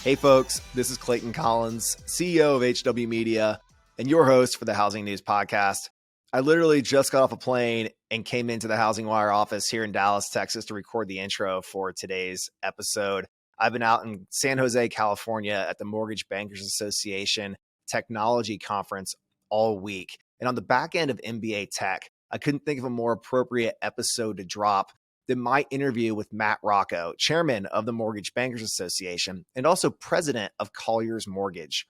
Hey folks, this is Clayton Collins, CEO of HW Media and your host for the Housing News Podcast. I literally just got off a plane and came into the HousingWire office here in Dallas, Texas to record the intro for today's episode. I've been out in San Jose, California at the Mortgage Bankers Association Technology Conference all week. And on the back end of MBA Tech, I couldn't think of a more appropriate episode to drop than my interview with Matt Rocco, chairman of the Mortgage Bankers Association and also president of Colliers Mortgage.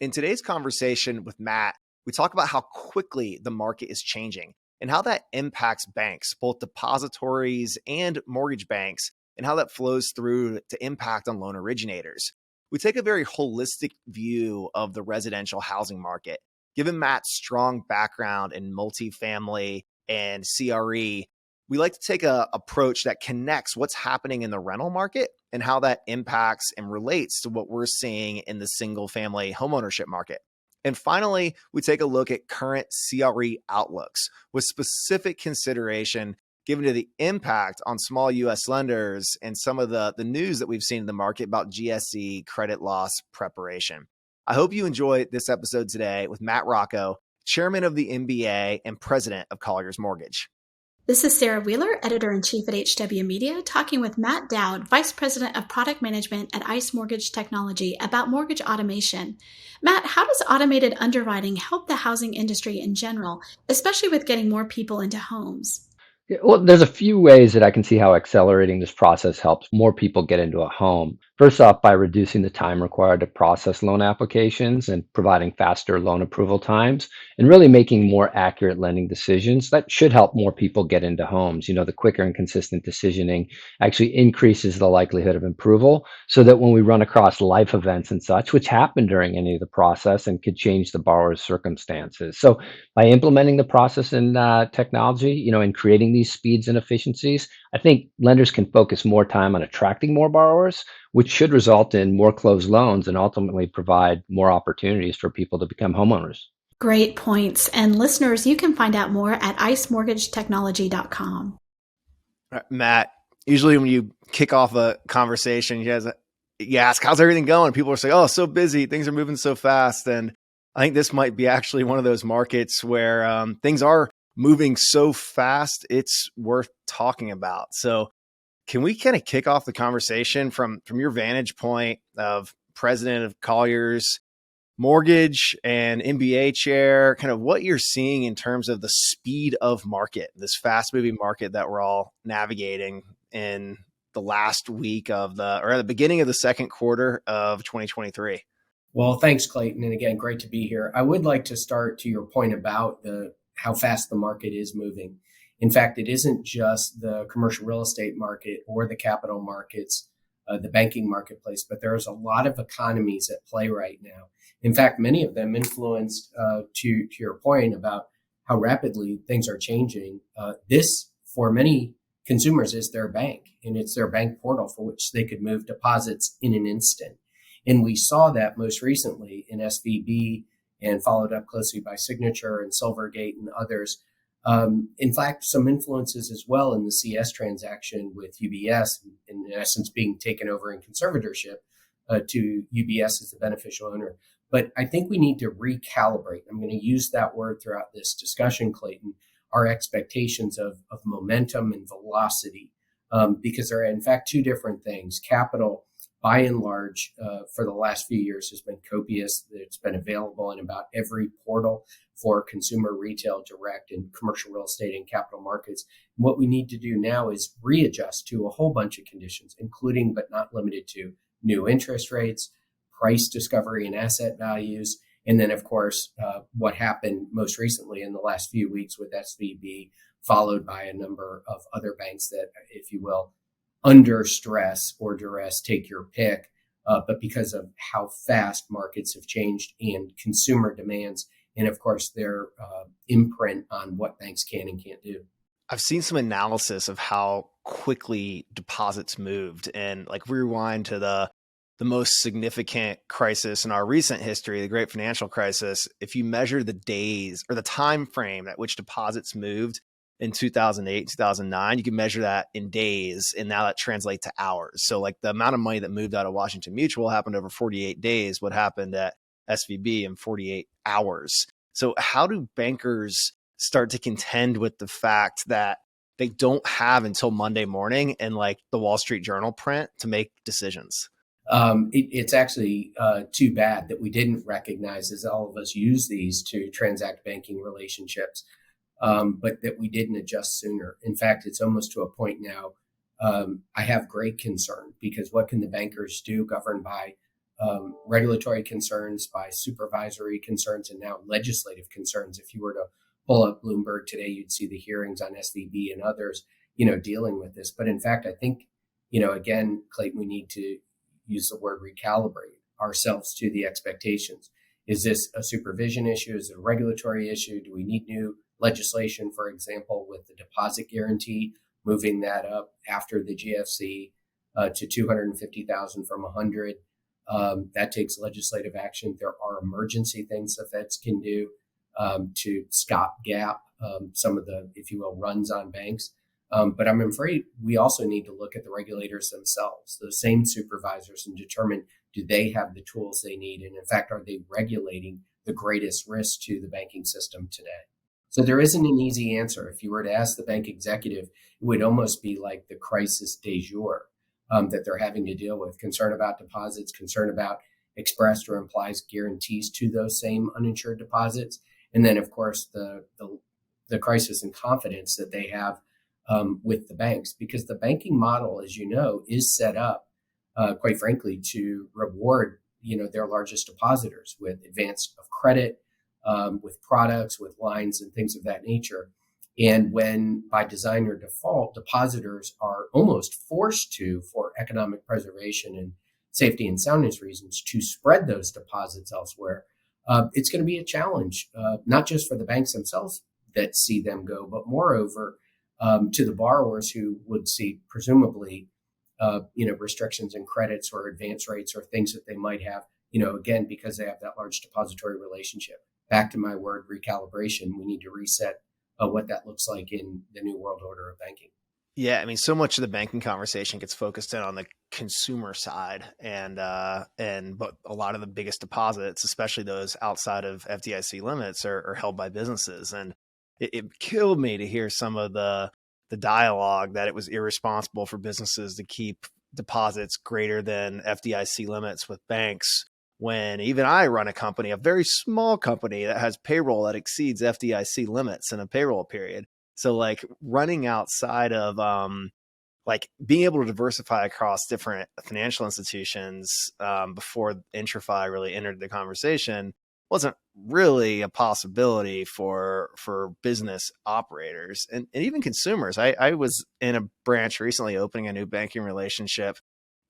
In today's conversation with Matt, we talk about how quickly the market is changing and how that impacts banks, both depositories and mortgage banks, and how that flows through to impact on loan originators. We take a very holistic view of the residential housing market. Given Matt's strong background in multifamily and CRE, we like to take an approach that connects what's happening in the rental market and how that impacts and relates to what we're seeing in the single family homeownership market. And finally, we take a look at current CRE outlooks with specific consideration given to the impact on small U.S. lenders and some of the news that we've seen in the market about GSE credit loss preparation. I hope you enjoy this episode today with Matt Rocco, chairman of the MBA and president of Colliers Mortgage. This is Sarah Wheeler, editor-in-chief at HW Media, talking with Matt Dowd, vice president of product management at ICE Mortgage Technology, about mortgage automation. Matt, how does automated underwriting help the housing industry in general, especially with getting more people into homes? Well, there's a few ways that I can see how accelerating this process helps more people get into a home. First off, by reducing the time required to process loan applications and providing faster loan approval times and really making more accurate lending decisions. That should help more people get into homes. The quicker and consistent decisioning actually increases the likelihood of approval so that when we run across life events and such, which happen during any of the process and could change the borrower's circumstances. So by implementing the process in technology, and creating these speeds and efficiencies, I think lenders can focus more time on attracting more borrowers, which should result in more closed loans and ultimately provide more opportunities for people to become homeowners. Great points. And listeners, you can find out more at icemortgagetechnology.com. Matt, usually when you kick off a conversation, you ask, how's everything going? People are saying, oh, so busy. Things are moving so fast. And I think this might be actually one of those markets where things are moving so fast, it's worth talking about. So can we kind of kick off the conversation from your vantage point of president of Colliers Mortgage and MBA chair, kind of what you're seeing in terms of the speed of market, this fast moving market that we're all navigating in the last week at the beginning of the second quarter of 2023? Well, thanks, Clayton. And again, great to be here. I would like to start to your point about how fast the market is moving. In fact, it isn't just the commercial real estate market or the capital markets, the banking marketplace, but there's a lot of economies at play right now. In fact, many of them influenced, to your point about how rapidly things are changing. This, for many consumers, is their bank, and it's their bank portal for which they could move deposits in an instant. And we saw that most recently in SVB and followed up closely by Signature and Silvergate and others. In fact, some influences as well in the CS transaction with UBS, in essence being taken over in conservatorship to UBS as the beneficial owner. But I think we need to recalibrate. I'm going to use that word throughout this discussion, Clayton, our expectations of momentum and velocity, because there are in fact two different things. Capital, by and large, for the last few years has been copious. It's been available in about every portal for consumer, retail, direct, and commercial real estate and capital markets. And what we need to do now is readjust to a whole bunch of conditions, including but not limited to new interest rates, price discovery and asset values, and then, of course, what happened most recently in the last few weeks with SVB, followed by a number of other banks that, if you will, under stress or duress, take your pick, but because of how fast markets have changed and consumer demands, and of course their imprint on what banks can and can't do. I've seen some analysis of how quickly deposits moved, and like rewind to the most significant crisis in our recent history, the great financial crisis. If you measure the days or the time frame at which deposits moved in 2008, 2009, you can measure that in days, and now that translates to hours. So like the amount of money that moved out of Washington Mutual happened over 48 days. What happened at SVB in 48 hours? So how do bankers start to contend with the fact that they don't have until Monday morning and like the Wall Street Journal print to make decisions? It's actually too bad that we didn't recognize, as all of us use these to transact banking relationships, but that we didn't adjust sooner. In fact, it's almost to a point now. I have great concern, because what can the bankers do, governed by regulatory concerns, by supervisory concerns, and now legislative concerns? If you were to pull up Bloomberg today, you'd see the hearings on SVB and others, dealing with this. But in fact, I think, again, Clayton, we need to use the word recalibrate ourselves to the expectations. Is this a supervision issue? Is it a regulatory issue? Do we need new legislation, for example, with the deposit guarantee, moving that up after the GFC to 250,000 from 100? That takes legislative action. There are emergency things the feds can do to stopgap some of the, if you will, runs on banks. But I'm afraid we also need to look at the regulators themselves, the same supervisors, and determine, do they have the tools they need? And in fact, are they regulating the greatest risk to the banking system today? So there isn't an easy answer. If you were to ask the bank executive, it would almost be like the crisis du jour that they're having to deal with. Concern about deposits, concern about expressed or implied guarantees to those same uninsured deposits. And then, of course, the crisis in confidence that they have with the banks, because the banking model, as you know, is set up, quite frankly, to reward, their largest depositors with advance of credit, with products, with lines and things of that nature. And when by design or default, depositors are almost forced to, for economic preservation and safety and soundness reasons, to spread those deposits elsewhere, it's going to be a challenge, not just for the banks themselves that see them go, but moreover, to the borrowers who would see presumably, restrictions in credits or advance rates or things that they might have, again, because they have that large depository relationship. Back to my word, recalibration. We need to reset what that looks like in the new world order of banking. Yeah, I mean, so much of the banking conversation gets focused in on the consumer side, but a lot of the biggest deposits, especially those outside of FDIC limits, are held by businesses. And it killed me to hear some of the dialogue that it was irresponsible for businesses to keep deposits greater than FDIC limits with banks, when even I run a company, a very small company that has payroll that exceeds FDIC limits in a payroll period. So like running outside of like being able to diversify across different financial institutions before IntraFi really entered the conversation wasn't really a possibility for business operators and even consumers. I was in a branch recently opening a new banking relationship,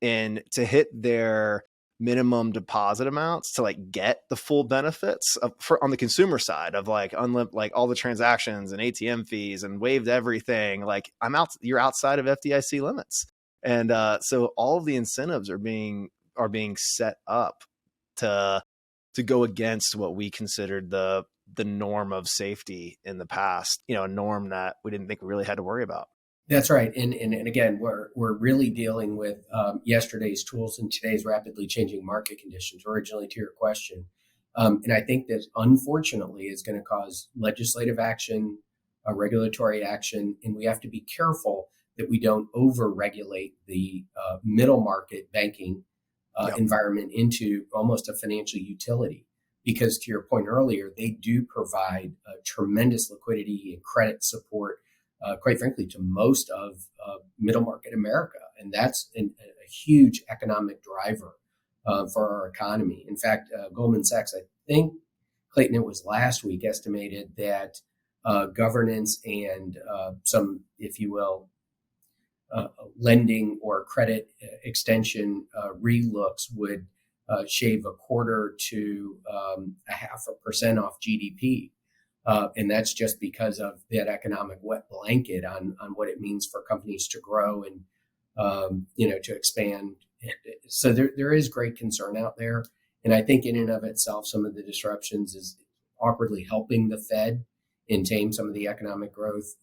and to hit their minimum deposit amounts to like get the full benefits on the consumer side of like like all the transactions and ATM fees and waived everything, like you're outside of FDIC limits. And so all of the incentives are being set up to go against what we considered the norm of safety in the past, a norm that we didn't think we really had to worry about. That's right. And again, we're really dealing with yesterday's tools and today's rapidly changing market conditions, originally to your question. And I think that unfortunately is going to cause legislative action, regulatory action, and we have to be careful that we don't over-regulate the middle market banking environment into almost a financial utility. Because to your point earlier, they do provide tremendous liquidity and credit support, quite frankly, to most of middle market America. And that's a huge economic driver for our economy. In fact, Goldman Sachs, I think, Clayton, it was last week, estimated that governance and some, if you will, lending or credit extension relooks would shave 1/4 to 0.5% off GDP. And that's just because of that economic wet blanket on what it means for companies to grow and, to expand. So there is great concern out there. And I think in and of itself, some of the disruptions is awkwardly helping the Fed and tame some of the economic growth.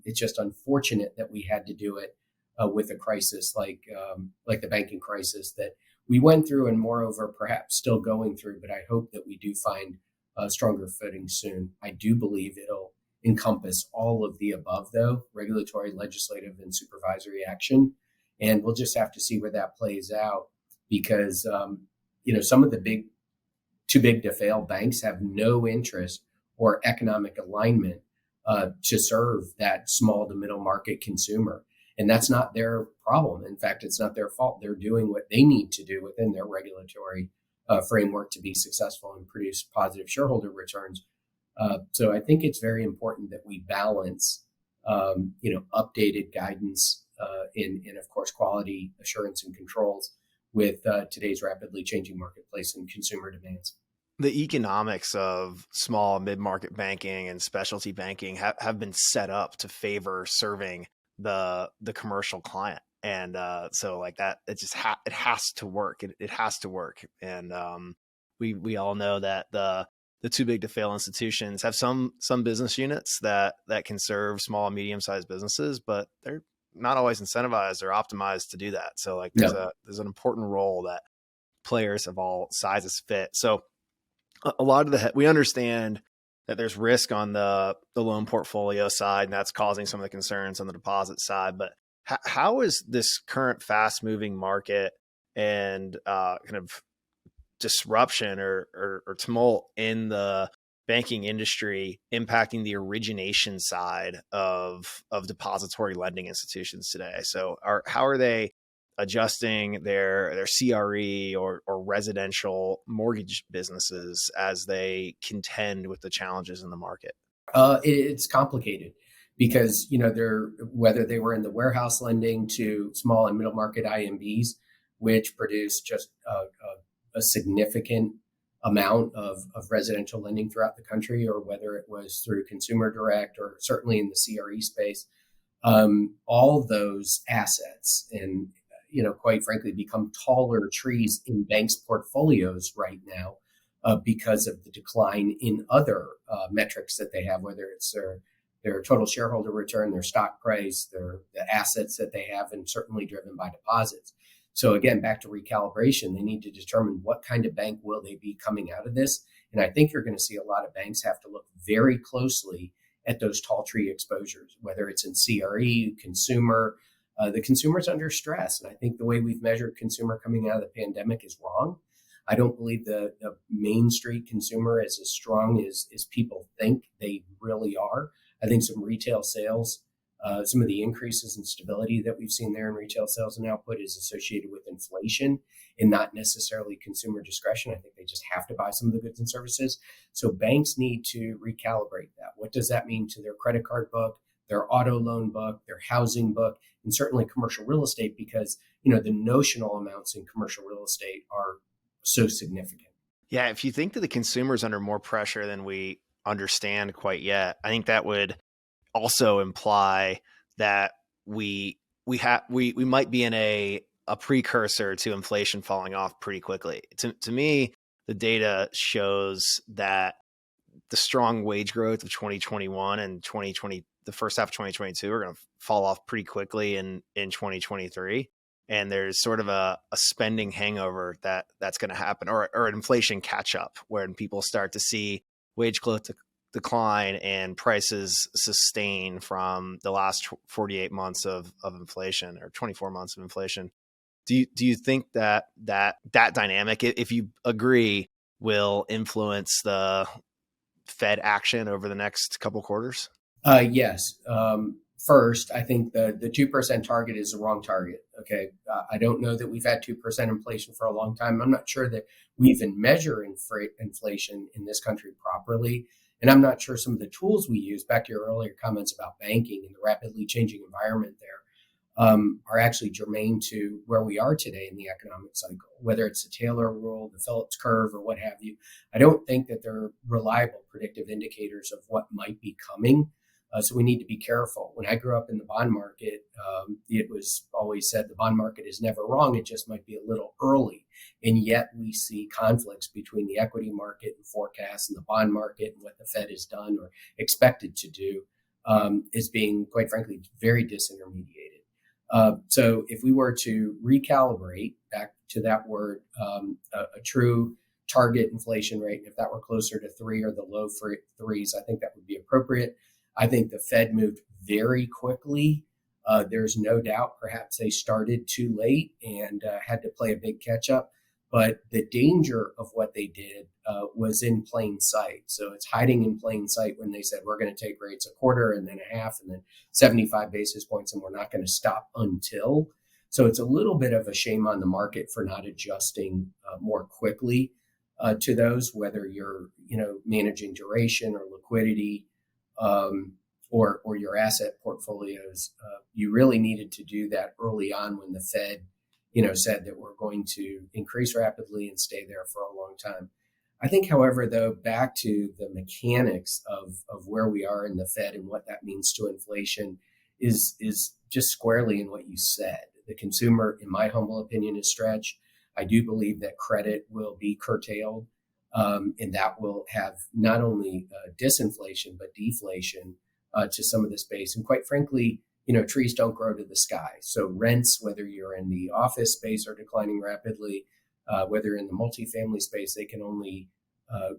It's just unfortunate that we had to do it with a crisis like the banking crisis that we went through, and moreover, perhaps still going through. But I hope that we do find a stronger footing soon. I do believe it'll encompass all of the above, though: regulatory, legislative, and supervisory action. And we'll just have to see where that plays out, because some of the too big to fail banks have no interest or economic alignment to serve that small to middle market consumer. And that's not their problem. In fact, it's not their fault. They're doing what they need to do within their regulatory framework to be successful and produce positive shareholder returns. So I think it's very important that we balance, updated guidance and of course, quality assurance and controls with today's rapidly changing marketplace and consumer demands. The economics of small and mid-market banking and specialty banking have been set up to favor serving the commercial client. And so like that, it just it has to work. It has to work. And we all know that the too big to fail institutions have some business units that can serve small and medium-sized businesses, but they're not always incentivized or optimized to do that. So like there's an important role that players of all sizes fit. So a lot of we understand that there's risk on the loan portfolio side, and that's causing some of the concerns on the deposit side. But how is this current fast moving market and kind of disruption or tumult in the banking industry impacting the origination side of depository lending institutions today? So how are they adjusting their CRE or residential mortgage businesses as they contend with the challenges in the market? It's complicated because, whether they were in the warehouse lending to small and middle market IMBs, which produce just a significant amount of residential lending throughout the country, or whether it was through consumer direct or certainly in the CRE space, all those assets and quite frankly, become taller trees in banks' portfolios right now because of the decline in other metrics that they have, whether it's their total shareholder return, their stock price, the assets that they have, and certainly driven by deposits. So again, back to recalibration, they need to determine what kind of bank will they be coming out of this. And I think you're going to see a lot of banks have to look very closely at those tall tree exposures, whether it's in CRE, consumer. The consumer's under stress. And I think the way we've measured consumer coming out of the pandemic is wrong. I don't believe the Main Street consumer is as strong as people think they really are. I think some retail sales, some of the increases in stability that we've seen there in retail sales and output is associated with inflation and not necessarily consumer discretion. I think they just have to buy some of the goods and services. So banks need to recalibrate that. What does that mean to their credit card book, their auto loan book, their housing book, and certainly commercial real estate, because, the notional amounts in commercial real estate are so significant. Yeah. If you think that the consumer's under more pressure than we understand quite yet, I think that would also imply that we might be in a precursor to inflation falling off pretty quickly. To me, the data shows that the strong wage growth of 2021 and 2020, the first half of 2022, are going to fall off pretty quickly in 2023. And there's sort of a spending hangover that's going to happen, or an inflation catch up, when people start to see wage growth decline and prices sustain from the last 48 months of inflation, or 24 months of inflation. Do you think that dynamic, if you agree, will influence the Fed action over the next couple quarters? Yes. First, I think the 2% target is the wrong target. Okay. I don't know that we've had 2% inflation for a long time. I'm not sure that we even measure inflation in this country properly. And I'm not sure some of the tools we use, back to your earlier comments about banking and the rapidly changing environment there, are actually germane to where we are today in the economic cycle, whether it's the Taylor rule, the Phillips curve, or what have you. I don't think that they're reliable predictive indicators of what might be coming. So we need to be careful. When I grew up in the bond market, it was always said the bond market is never wrong. It just might be a little early. And yet we see conflicts between the equity market and forecasts and the bond market and what the Fed has done or expected to do as being, quite frankly, very disintermediated. So if we were to recalibrate back to that word, a true target inflation rate, and if that were closer to 3 or the low threes, I think that would be appropriate. I think the Fed moved very quickly. There's no doubt perhaps they started too late and had to play a big catch up. But the danger of what they did was in plain sight. So it's hiding in plain sight when they said, we're going to take rates a quarter and then a half and then 75 basis points, and we're not going to stop until. So it's a little bit of a shame on the market for not adjusting more quickly to those, whether you're managing duration or liquidity or your asset portfolios. You really needed to do that early on when the Fed said that we're going to increase rapidly and stay there for a long time. I think, however, though, back to the mechanics of where we are in the Fed and what that means to inflation is just squarely in what you said. The consumer, in my humble opinion, is stretched. I do believe that credit will be curtailed, and that will have not only disinflation, but deflation to some of the space. And quite frankly, trees don't grow to the sky. So rents, whether you're in the office space, are declining rapidly. Whether in the multifamily space, they can only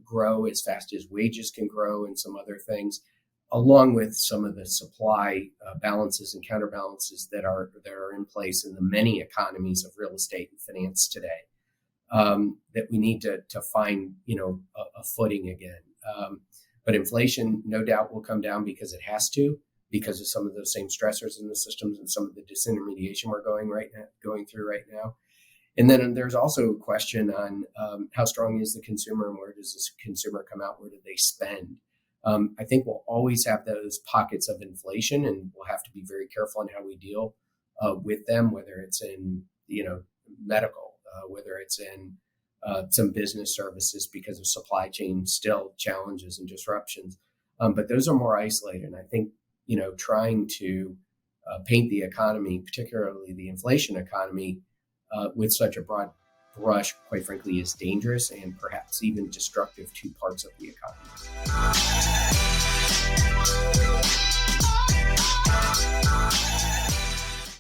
grow as fast as wages can grow and some other things, along with some of the supply balances and counterbalances that are in place in the many economies of real estate and finance today, that we need to find a footing again. But inflation, no doubt, will come down because it has to, because of some of those same stressors in the systems and some of the disintermediation we're going through right now. And then there's also a question on how strong is the consumer and where does this consumer come out? Where do they spend? I think we'll always have those pockets of inflation, and we'll have to be very careful on how we deal with them, whether it's in medical, whether it's in some business services because of supply chain still challenges and disruptions. But those are more isolated. And I think trying to paint the economy, particularly the inflation economy, with such a broad brush, quite frankly, is dangerous and perhaps even destructive to parts of the economy.